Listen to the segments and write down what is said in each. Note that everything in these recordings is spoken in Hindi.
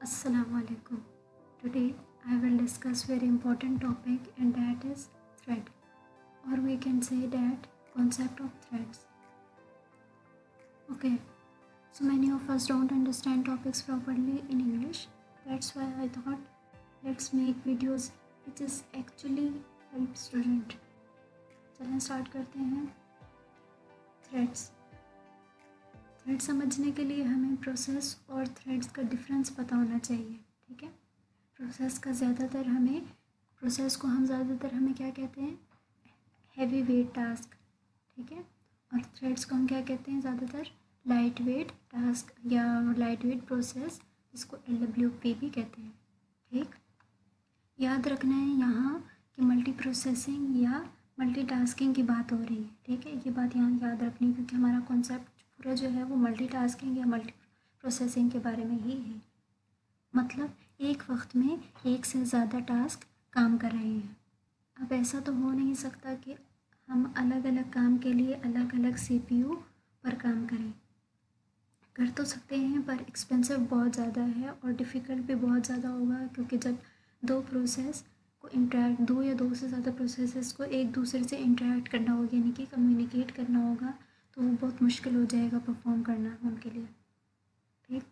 Assalamu alaikum. Today I will discuss very important topic and that is thread, or we can say that concept of threads. Okay, so many of us don't understand topics properly in English. That's why I thought let's make videos which is actually help student. चलें स्टार्ट करते हैं. थ्रेड्स. थ्रेड समझने के लिए हमें प्रोसेस और थ्रेड्स का डिफरेंस पता होना चाहिए. ठीक है. प्रोसेस को हम ज़्यादातर हमें क्या कहते हैं, हैवी वेट टास्क. ठीक है. और थ्रेड्स को हम क्या कहते हैं, ज़्यादातर लाइट वेट टास्क या लाइट वेट प्रोसेस, जिसको LWP भी कहते हैं. ठीक. याद रखना है यहाँ कि मल्टी प्रोसेसिंग या मल्टीटास्किंग की बात हो रही है. ठीक है. ये बात यहाँ याद रखनी है क्योंकि हमारा कॉन्सेप्ट पूरा जो है वो मल्टीटास्किंग या मल्टी प्रोसेसिंग के बारे में ही है. मतलब एक वक्त में एक से ज़्यादा टास्क काम कर रहे हैं. अब ऐसा तो हो नहीं सकता कि हम अलग अलग काम के लिए अलग अलग CPU पर काम करें. कर तो सकते हैं पर एक्सपेंसिव बहुत ज़्यादा है और डिफ़िकल्ट भी बहुत ज़्यादा होगा, क्योंकि जब दो या दो से ज़्यादा प्रोसेसेस को एक दूसरे से इंटरेक्ट करना होगा, यानी कि कम्युनिकेट करना होगा, तो वो बहुत मुश्किल हो जाएगा परफॉर्म करना उनके लिए. ठीक.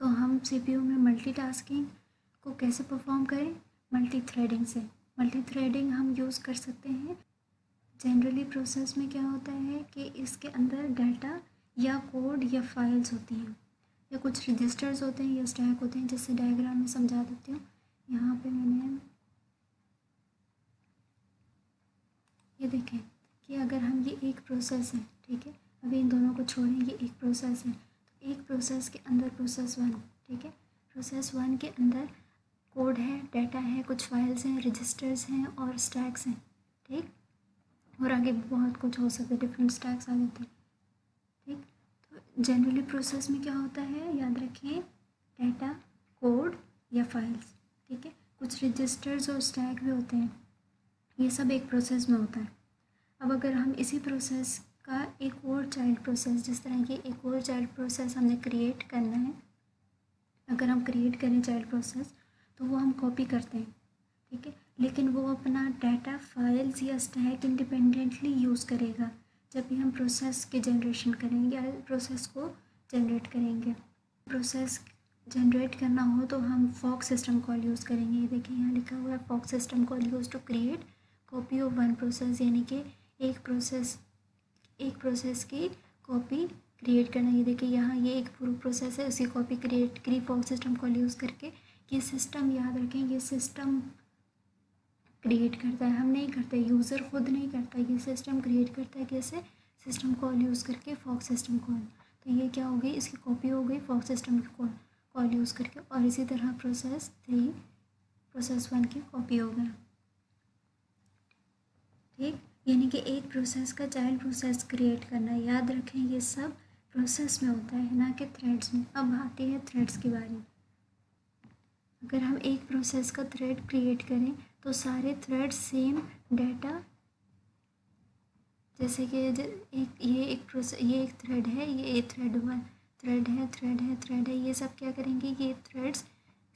तो हम CPU में मल्टीटास्किंग को कैसे परफॉर्म करें, मल्टी थ्रेडिंग से. मल्टी थ्रेडिंग हम यूज़ कर सकते हैं. जनरली प्रोसेस में क्या होता है कि इसके अंदर डाटा या कोड या फाइल्स होती हैं या कुछ रजिस्टर्स होते हैं या स्टैक होते हैं. जैसे डायग्राम में समझा देती हूँ. यहाँ पे मैंने ये देखें कि अगर हम ये एक प्रोसेस है. ठीक है. अभी इन दोनों को छोड़ें, ये एक प्रोसेस है. तो एक प्रोसेस के अंदर प्रोसेस 1. ठीक है. प्रोसेस 1 के अंदर कोड है, डाटा है, कुछ फाइल्स हैं, रजिस्टर्स हैं और स्टैक्स हैं. ठीक. और आगे बहुत कुछ हो सकता है, डिफरेंट स्टैक्स आ जाते हैं. ठीक. तो जनरली प्रोसेस में क्या होता है, याद रखें, डाटा, कोड या फाइल्स. ठीक है. कुछ रजिस्टर्स और स्टैक भी होते हैं. ये सब एक प्रोसेस में होता है. अब अगर हम इसी प्रोसेस का एक और चाइल्ड प्रोसेस, जिस तरह की एक और चाइल्ड प्रोसेस हमने क्रिएट करना है, अगर हम क्रिएट करें चाइल्ड प्रोसेस तो वो हम कॉपी करते हैं. ठीक है. लेकिन वो अपना डाटा, फाइल्स या स्टैक इंडिपेंडेंटली यूज़ करेगा जब भी हम प्रोसेस के जनरेशन करेंगे या प्रोसेस को जनरेट करेंगे. प्रोसेस जनरेट करना हो तो हम फॉक सिस्टम कॉल यूज़ करेंगे. ये देखिए यहाँ लिखा हुआ है, fork system call use to create copy of one process, यानी कि एक प्रोसेस की कॉपी क्रिएट करना. ये देखिए यहाँ ये एक पूरा प्रोसेस है, उसी कॉपी क्रिएट करी फॉक सिस्टम कॉल यूज़ करके. ये सिस्टम याद रखें, ये सिस्टम क्रिएट करता है, हम नहीं करते, यूज़र खुद नहीं करता, ये सिस्टम क्रिएट करता है. कैसे? सिस्टम कॉल यूज़ करके, फॉक सिस्टम कॉल. तो ये क्या हो गई, इसकी कॉपी हो गई फॉक सिस्टम की कॉल यूज़ करके. और इसी तरह प्रोसेस 1 की कॉपी हो गया. ठीक. यानी कि एक प्रोसेस का चाइल्ड प्रोसेस क्रिएट करना. याद रखें ये सब प्रोसेस में होता है, ना कि थ्रेड्स में. अब आती है थ्रेड्स की बारी. अगर हम एक प्रोसेस का थ्रेड क्रिएट करें तो सारे थ्रेड सेम डाटा, जैसे कि ये एक थ्रेड है, ये थ्रेड 1 थ्रेड है, ये सब क्या करेंगे, ये थ्रेड्स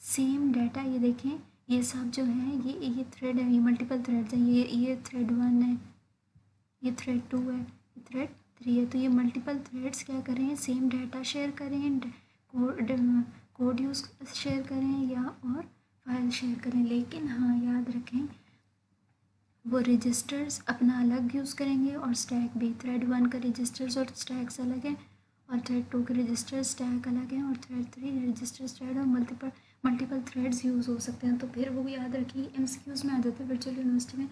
सेम डाटा, ये देखें ये सब जो है ये थ्रेड है, ये मल्टीपल थ्रेड्स हैं. ये थ्रेड 1 है, ये थ्रेड 2 है, ये थ्रेड 3 है. तो ये मल्टीपल थ्रेड्स क्या करें, सेम डाटा शेयर करें, कोड शेयर करें या और फाइल शेयर करें. लेकिन हाँ याद रखें, वो रजिस्टर्स अपना अलग यूज़ करेंगे और स्टैक भी. थ्रेड 1 का रजिस्टर्स और स्टैक्स अलग हैं और थ्रेड 2 के रजिस्टर्स स्टैक अलग हैं और थ्रेड 3 रजिस्टर स्टैक और मल्टीपल थ्रेड्स यूज़ हो सकते हैं. तो फिर वो याद रखिए, MCQs में आ जाता है. वर्चुअल यूनिवर्सिटी में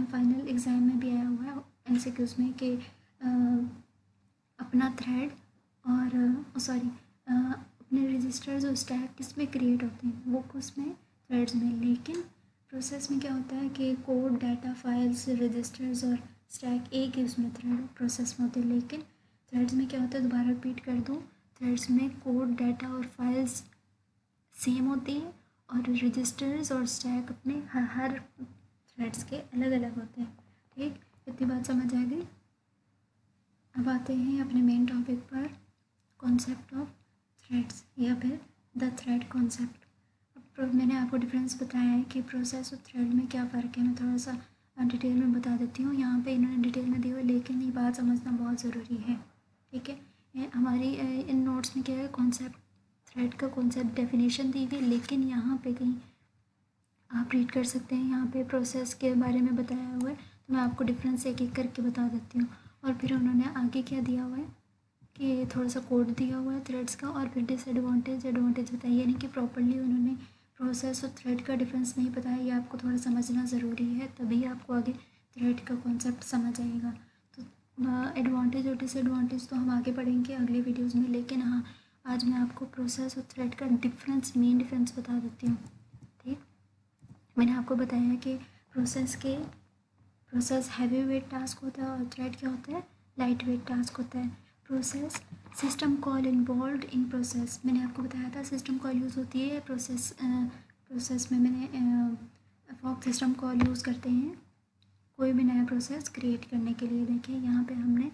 फाइनल एग्ज़ाम में भी आया हुआ है MCQs में कि अपना थ्रेड और अपने रजिस्टर्स और स्टैक किस में क्रिएट होते हैं, वो उसमें थ्रेड्स में. लेकिन प्रोसेस में क्या होता है कि कोड, डाटा, फाइल्स, रजिस्टर्स और स्टैक एक ही उसमें थ्रेड प्रोसेस में होते हैं. लेकिन थ्रेड्स में क्या होता है, दोबारा रिपीट कर दूँ, थ्रेड्स में कोड, डाटा और फाइल्स सेम होती है और रजिस्टर्स और स्टैक अपने हर थ्रेड्स के अलग अलग होते हैं. ठीक. इतनी बात समझ आ गई. अब आते हैं अपने मेन टॉपिक पर, कॉन्सेप्ट ऑफ थ्रेड्स या फिर द थ्रेड कॉन्सेप्ट। अब मैंने आपको डिफरेंस बताया है कि प्रोसेस और थ्रेड में क्या फ़र्क है। मैं थोड़ा सा डिटेल में बता देती हूँ। यहाँ पे इन्होंने डिटेल में दी हुई, लेकिन ये बात समझना बहुत ज़रूरी है, ठीक है। हमारी इन नोट्स में क्या है, कॉन्सेप्ट, थ्रेड का कॉन्सेप्ट डेफिनेशन दी गई, लेकिन यहाँ पे कहीं आप रीड कर सकते हैं, यहाँ पे प्रोसेस के बारे में बताया हुआ है। तो मैं आपको डिफरेंस एक एक करके बता देती हूँ। और फिर उन्होंने आगे क्या दिया हुआ है कि थोड़ा सा कोड दिया हुआ है थ्रेड्स का, और फिर डिसएडवांटेज एडवांटेज बताइए, यानी कि प्रॉपर्ली उन्होंने प्रोसेस और थ्रेड का डिफरेंस नहीं बताया। ये आपको थोड़ा समझना ज़रूरी है, तभी आपको आगे थ्रेड का कॉन्सेप्ट समझ आएगा। तो एडवांटेज और डिसएडवांटेज तो हम आगे पढ़ेंगे अगले वीडियोज़ में, लेकिन हाँ, आज मैं आपको प्रोसेस और थ्रेड का डिफरेंस, मेन डिफरेंस बता देती हूँ, ठीक। मैंने आपको बताया कि प्रोसेस हैवी वेट टास्क होता है और थ्रेड क्या होता है, लाइट वेट टास्क होता है। Process system call involve in process, मैंने आपको बताया था सिस्टम कॉल यूज़ होती है प्रोसेस में। मैंने फॉक सिस्टम कॉल यूज़ करते हैं कोई भी नया प्रोसेस क्रिएट करने के लिए। देखिए यहाँ पे हमने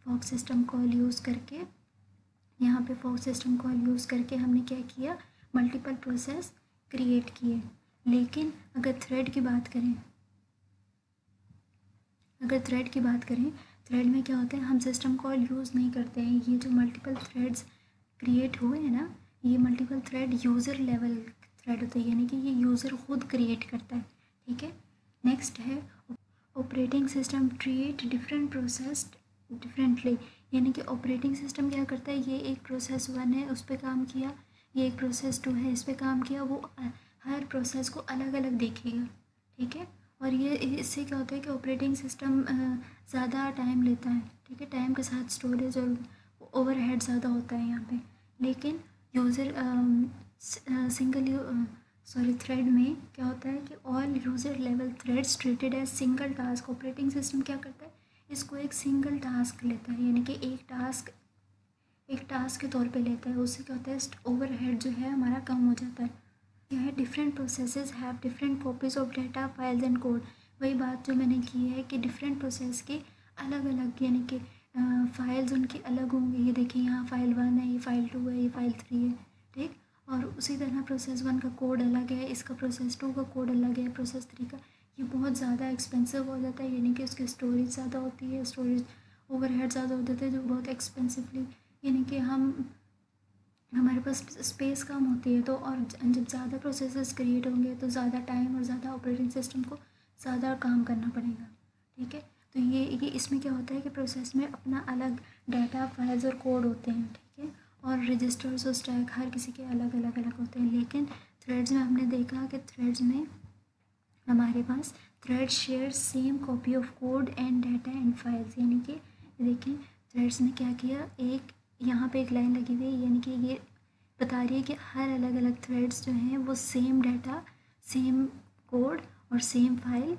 फॉक सिस्टम कॉल यूज़ करके हमने क्या किया, मल्टीपल प्रोसेस क्रिएट किए। लेकिन अगर थ्रेड की बात करें, थ्रेड में क्या होता है, हम सिस्टम कॉल यूज़ नहीं करते हैं। ये जो मल्टीपल थ्रेड्स क्रिएट हुए हैं ना, ये multiple thread user level thread होता है, यानी कि ये यूज़र खुद क्रिएट करता है, ठीक है। नेक्स्ट है operating system treat different process differently, यानी कि ऑपरेटिंग सिस्टम क्या करता है, ये एक प्रोसेस 1 है उस पर काम किया, ये एक प्रोसेस 2 है इस पर काम किया, वो हर प्रोसेस को अलग अलग देखेगा, ठीक है। और ये इससे क्या होता है कि ऑपरेटिंग सिस्टम ज़्यादा टाइम लेता है, ठीक है। टाइम के साथ स्टोरेज और ओवरहेड ज़्यादा होता है यहाँ पे। लेकिन यूज़र थ्रेड में क्या होता है कि all user level threads treated as single task. Operating system क्या करता है, इसको एक सिंगल टास्क लेता है, यानी कि एक टास्क के तौर पे लेता है। उससे क्या होता है, ओवरहेड जो है हमारा कम हो जाता है। क्या है, different processes have different copies of data, files and code. वही बात जो मैंने की है कि डिफरेंट प्रोसेस के अलग अलग, यानी कि फाइल्स उनकी अलग होंगी। ये देखिए यहाँ फाइल 1 है, ये फाइल 2 है, ये फाइल 3 है, ठीक। और उसी तरह प्रोसेस 1 का कोड अलग है, इसका प्रोसेस 2 का कोड अलग है, प्रोसेस 3 का। ये बहुत ज़्यादा एक्सपेंसिव हो जाता है, यानी कि उसकी स्टोरेज ज़्यादा होती है, स्टोरेज ओवरहेड ज़्यादा हो जाते हैं, जो बहुत एक्सपेंसिवली, यानी कि हमारे पास स्पेस कम होती है। तो और जब ज़्यादा प्रोसेसेस क्रिएट होंगे तो ज़्यादा टाइम और ज़्यादा ऑपरेटिंग सिस्टम को ज़्यादा काम करना पड़ेगा, ठीक है। तो ये इसमें क्या होता है कि प्रोसेस में अपना अलग डाटा, फाइल्स और कोड होते हैं, ठीक है। और रजिस्टर्स और स्टैक हर किसी के अलग अलग होते हैं। लेकिन थ्रेड्स में हमने देखा कि थ्रेड्स में हमारे पास thread share same copy of code and data and files, यानी कि देखिए थ्रेड्स ने क्या किया, एक यहाँ पे एक लाइन लगी हुई है, यानी कि ये बता रही है कि हर अलग अलग थ्रेड्स जो हैं वो सेम डाटा, सेम कोड और सेम फाइल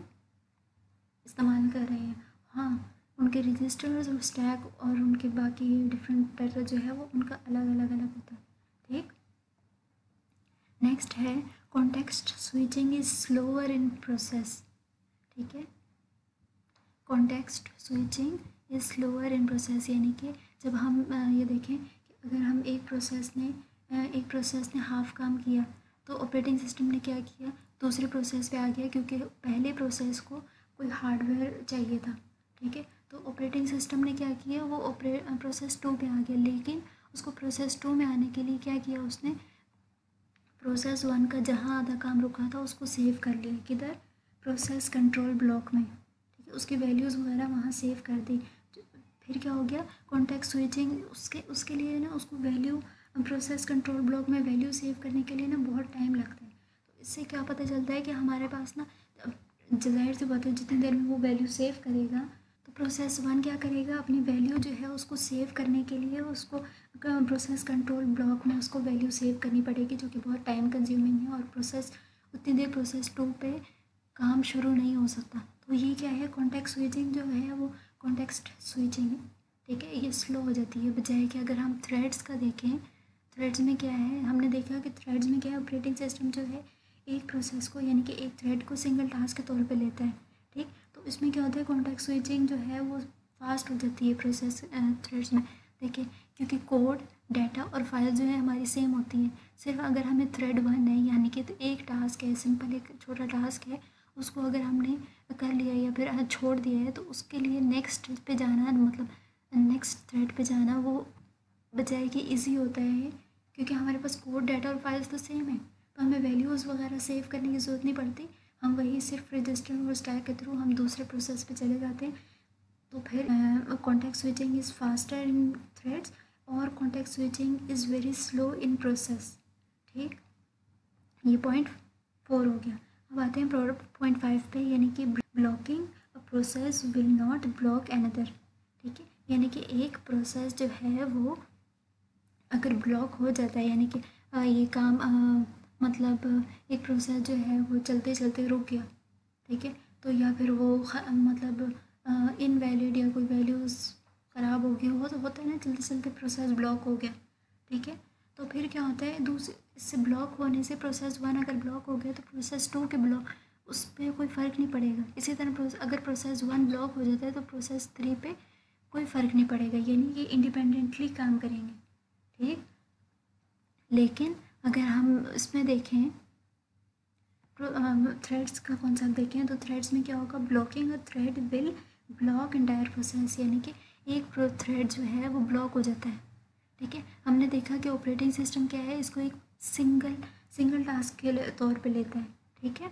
इस्तेमाल कर रहे हैं। हाँ, उनके रजिस्टर्स और स्टैक और उनके बाकी डिफरेंट डाटा जो है वो उनका अलग अलग होता है, ठीक। नेक्स्ट है context switching is slower in process, ठीक है। Context switching is slower in process, यानी कि जब हम ये देखें कि अगर हम एक प्रोसेस ने हाफ काम किया तो ऑपरेटिंग सिस्टम ने क्या किया, दूसरे प्रोसेस पे आ गया, क्योंकि पहले प्रोसेस को कोई हार्डवेयर चाहिए था, ठीक है। तो ऑपरेटिंग सिस्टम ने क्या किया, वो प्रोसेस 2 पे आ गया, लेकिन उसको प्रोसेस 2 में आने के लिए क्या किया, उसने प्रोसेस 1 का जहाँ आधा काम रुका था उसको सेव कर लिया, किधर, प्रोसेस कंट्रोल ब्लॉक में, ठीक है। उसकी वैल्यूज़ वगैरह वहाँ सेव कर दी। फिर क्या हो गया, कॉन्टेक्स्ट स्विचिंग, उसके लिए ना उसको वैल्यू प्रोसेस कंट्रोल ब्लॉक में वैल्यू सेव करने के लिए ना बहुत टाइम लगता है। तो इससे क्या पता चलता है कि हमारे पास ना, ज़ाहिर सी बात है जितनी देर में वो वैल्यू सेव करेगा तो प्रोसेस 1 क्या करेगा, अपनी वैल्यू जो है उसको सेव करने के लिए उसको प्रोसेस कंट्रोल ब्लॉक में उसको वैल्यू सेव करनी पड़ेगी, जो कि बहुत टाइम कंज्यूमिंग है, और उतनी देर प्रोसेस 2 पे काम शुरू नहीं हो सकता। तो ये क्या है, कॉन्टेक्स्ट स्विचिंग जो है वो कॉन्टेक्स्ट स्विचिंग है, ठीक है, ये स्लो हो जाती है। बजाय कि अगर हम थ्रेड्स का देखें, थ्रेड्स में क्या है, हमने देखा कि थ्रेड्स में क्या है, ऑपरेटिंग सिस्टम जो है एक प्रोसेस को, यानी कि एक थ्रेड को सिंगल टास्क के तौर पे लेता है, ठीक। तो इसमें क्या होता है, कॉन्टेक्स्ट स्विचिंग जो है वो फास्ट हो जाती है प्रोसेस थ्रेड्स में। देखिए, क्योंकि कोड, डाटा और फाइल जो है हमारी सेम होती हैं। सिर्फ अगर हमें थ्रेड 1 है, यानी कि तो एक टास्क है, सिंपल एक छोटा टास्क है, उसको अगर हमने कर लिया या फिर छोड़ दिया है, तो उसके लिए नेक्स्ट पे जाना, मतलब नेक्स्ट थ्रेड पे जाना, वो बजाय कि ईजी होता है, क्योंकि हमारे पास कोड, डाटा और फाइल्स तो सेम है, तो हमें वैल्यूज़ वगैरह सेव करने की ज़रूरत नहीं पड़ती। हम वही सिर्फ रजिस्टर और स्टैक के थ्रू हम दूसरे प्रोसेस पे चले जाते हैं। तो फिर context switching is faster in threads और context switching is very slow in process. ठीक, ये पॉइंट 4 हो गया। अब आते हैं पॉइंट 5 पे, यानी कि blocking a process will not block another. ठीक है, यानी कि एक प्रोसेस जो है वो अगर ब्लॉक हो जाता है, यानी कि ये काम मतलब एक प्रोसेस जो है वो चलते चलते रुक गया, ठीक है, तो या फिर वो मतलब इनवैलिड या कोई वैल्यूज़ ख़राब हो गई हो, तो होता है ना, चलते चलते प्रोसेस ब्लॉक हो गया, ठीक है, तो फिर क्या होता है, दूसरे इससे ब्लॉक होने से प्रोसेस 1 अगर ब्लॉक हो गया तो प्रोसेस 2 के ब्लॉक, उस पर कोई फ़र्क नहीं पड़ेगा। इसी तरह अगर प्रोसेस 1 ब्लॉक हो जाता है तो प्रोसेस 3 पे कोई फ़र्क नहीं पड़ेगा, यानी कि इंडिपेंडेंटली काम करेंगे। ठीक, लेकिन अगर हम इसमें देखें, थ्रेड्स का कॉन्सेप्ट देखें, तो थ्रेड्स में क्या होगा, blocking a thread will block entire process, यानी कि एक थ्रेड जो है वो ब्लॉक हो जाता है। ठीक है, हमने देखा कि ऑपरेटिंग सिस्टम क्या है, इसको एक सिंगल टास्क के तौर पे लेता है। ठीक है,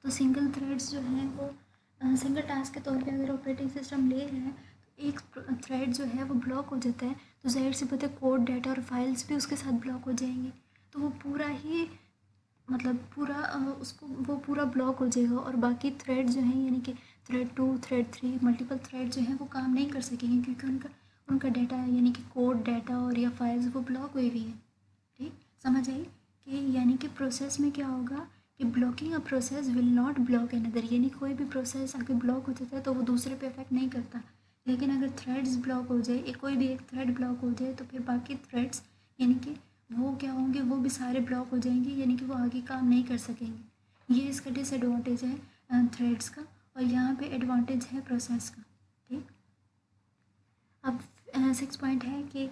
तो सिंगल थ्रेड्स जो हैं वो सिंगल टास्क के तौर पे अगर ऑपरेटिंग सिस्टम ले रहा है, तो एक थ्रेड जो है वो ब्लॉक हो जाता है, तो जाहिर सी बात है कोड, डाटा और फाइल्स भी उसके साथ ब्लॉक हो जाएंगे, तो वो पूरा ही मतलब पूरा उसको वो पूरा ब्लॉक हो जाएगा, और बाकी थ्रेड जो हैं, यानी कि थ्रेड 2, थ्रेड 3, मल्टीपल थ्रेड जो हैं वो काम नहीं कर सकेंगे, क्योंकि उनका डाटा, यानी कि कोड, डाटा और या फाइल्स वो ब्लॉक हुई हुई है। ठीक, समझ आई कि यानी कि प्रोसेस में क्या होगा कि blocking a process will not block another, यानी कोई भी प्रोसेस अगर ब्लॉक हो जाता है तो वो दूसरे पे अफेक्ट नहीं करता, लेकिन अगर थ्रेड्स ब्लॉक हो जाए, कोई भी एक थ्रेड ब्लॉक हो जाए, तो फिर बाकी थ्रेड्स, यानी कि वो क्या होंगे, वो भी सारे ब्लॉक हो जाएंगे, यानी कि वो आगे काम नहीं कर सकेंगे। ये इसका डिसएडवांटेज है थ्रेड्स का, और यहाँ पे एडवांटेज है प्रोसेस का। ठीक, अब 6 पॉइंट है कि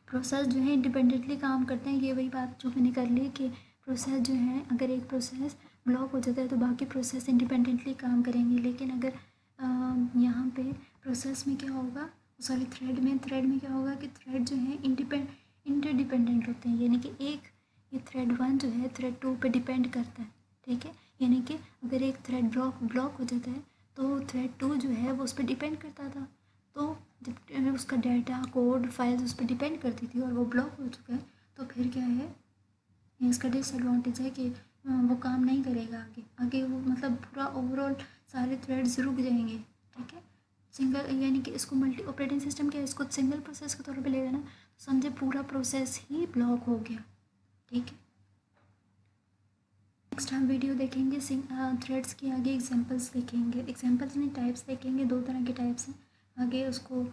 प्रोसेस जो है इंडिपेंडेंटली काम करते हैं। ये वही बात जो मैंने कर ली कि प्रोसेस जो है, अगर एक प्रोसेस ब्लॉक हो जाता है तो बाकी प्रोसेस इंडिपेंडेंटली काम करेंगे, लेकिन अगर यहाँ पे प्रोसेस में क्या होगा, सॉरी थ्रेड में क्या होगा कि थ्रेड जो है इंटरडिपेंडेंट होते हैं, यानी कि एक ये थ्रेड 1 जो है थ्रेड 2 पे डिपेंड करता है। ठीक है, यानी कि अगर एक थ्रेड ब्लॉक हो जाता है तो थ्रेड 2 जो है वो उस पर डिपेंड करता था, तो जब उसका डाटा, कोड, फाइल्स उस पर डिपेंड करती थी और वो ब्लॉक हो चुका है, तो फिर क्या है, इसका डिसएडवांटेज है कि वो काम नहीं करेगा आगे वो, मतलब पूरा ओवरऑल सारे थ्रेड्स रुक जाएंगे। ठीक है, सिंगल, यानी कि इसको मल्टी ऑपरेटिंग सिस्टम क्या है, इसको सिंगल प्रोसेस के तौर पे लेगा ना, समझे पूरा प्रोसेस ही ब्लॉक हो गया। ठीक है, नेक्स्ट हम वीडियो देखेंगे थ्रेड्स की, आगे एग्जांपल्स देखेंगे, एग्जांपल्स नहीं टाइप्स देखेंगे, 2 तरह के टाइप्स हैं, आगे उसको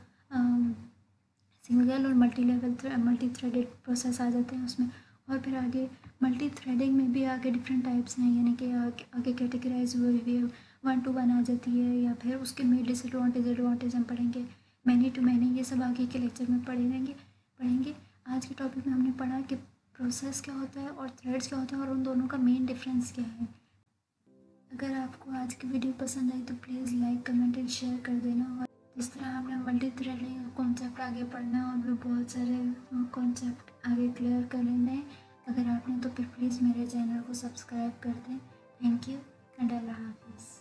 सिंगल और मल्टी थ्रेडेड प्रोसेस आ जाते हैं उसमें, और फिर आगे मल्टी थ्रेडिंग में भी आगे डिफरेंट टाइप्स हैं, यानी कि आगे कैटेगराइज हुई हुई 1 to 1 आ जाती है, या फिर उसके में डिसएडवांटेज हम पढ़ेंगे, मैनी टू मैनी, ये सब आगे के लेक्चर में पढ़ेंगे। आज के टॉपिक में हमने पढ़ा कि प्रोसेस क्या होता है और थ्रेड्स क्या होता है और उन दोनों का मेन डिफरेंस क्या है। अगर आपको आज की वीडियो पसंद आई तो please like, comment and share कर देना, और इस तरह हमने मल्टी थ्रेडिंग कॉन्सेप्ट आगे पढ़ना है और भी बहुत सारे कॉन्सेप्ट आगे क्लियर कर लेना है। अगर आपने तो फिर प्लीज़ मेरे चैनल को सब्सक्राइब कर दें। थैंक यू एंड अल्लाह हाफिज़।